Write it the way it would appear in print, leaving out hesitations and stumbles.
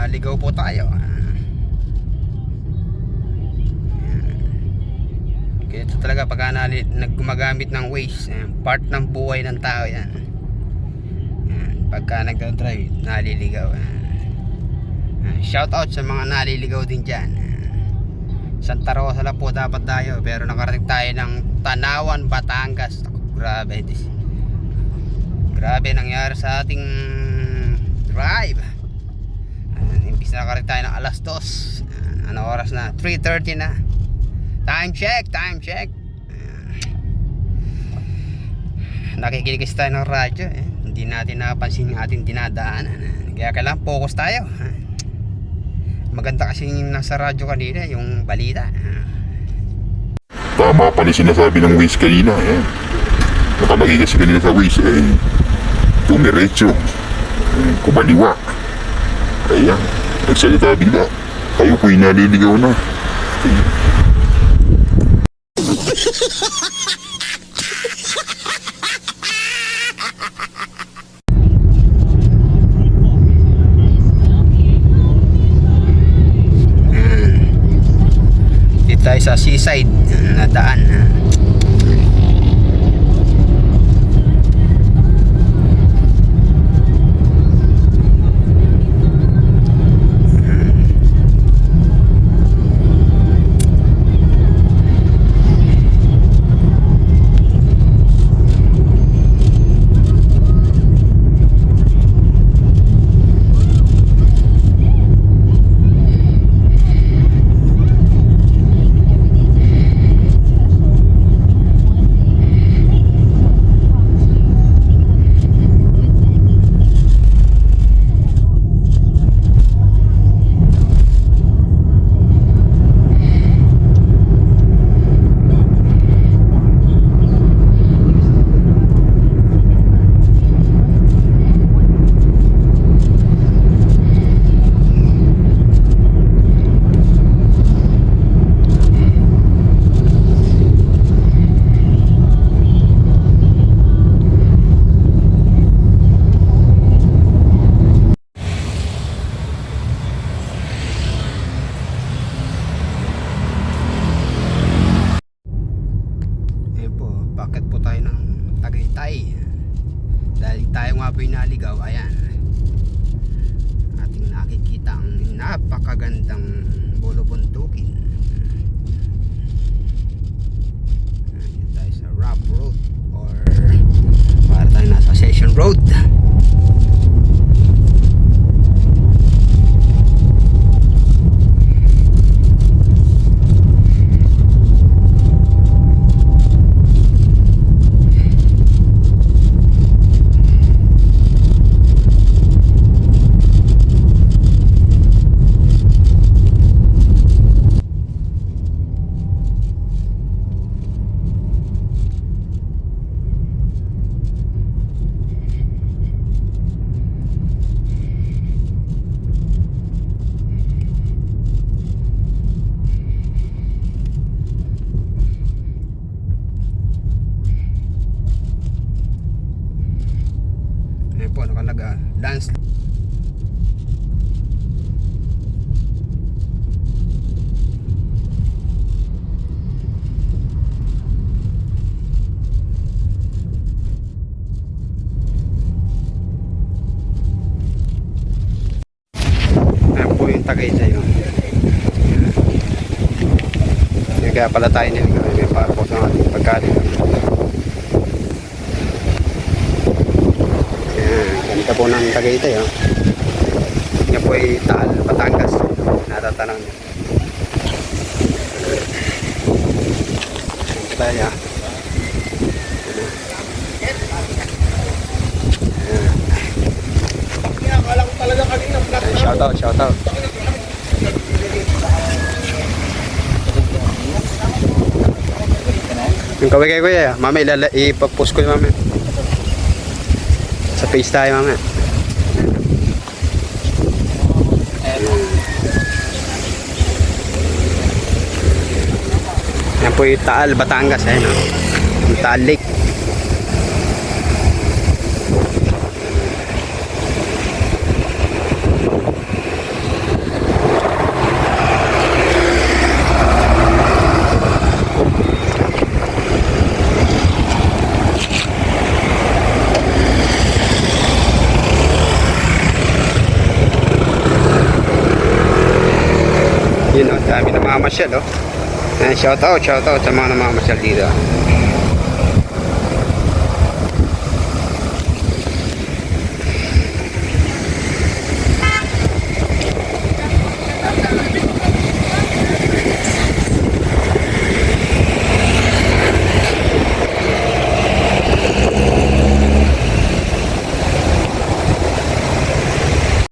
naligaw po tayo. Kaya ito talaga pagka naggumagamit ng Waze, part ng buhay ng tao yan. Pagka nagdadrive, naliligaw. Shout out sa mga naliligaw din dyan. Santa Rosa lang po dapat tayo, pero nakarating tayo ng Tanawan, Batangas. Grabe, grabe nangyari sa ating drive. Imbis na nakarating tayo ng alas 2. Ano oras na? 3:30 na. Time check. Nakikinig kasi tayo ng radyo, hindi natin napansin yung ating dinadaanan. Kaya kailangan focus tayo. Maganda kasi yung nasa radyo kanina, yung balita. Tama pala sinasabi ng Waze kanina. Nakalagay kasi kanina sa Waze, tumiretso, kumaliwa. Ayan, nagsalita bigla. Kayo po'y naliligaw na. Dito tayo sa seaside na daan. Bakit po tayo ng Tagaytay? Dahil tayo nga po yung naligaw. Ayan, ating nakikita ang napakagandang bulubuntukin. Ayan tayo sa rough road, or para tayo nasa session road. Ayan po, nakalaga dance. Ayan po yung Tagaytay. Kaya pala tayo niligaw para po sa ating pagkain. Ganda po ng Tagaytay. Yan po ay Taal, Batangas. Natatanaw niyo. Kaya shout out. Yung kaway kay kuya, mama ipapost ko mama. Sa face tayo mama. Yan po yung Taal, Batangas. Yung Taal Lake. namamasyal, oh. Shout out sa mga namamasyal dito.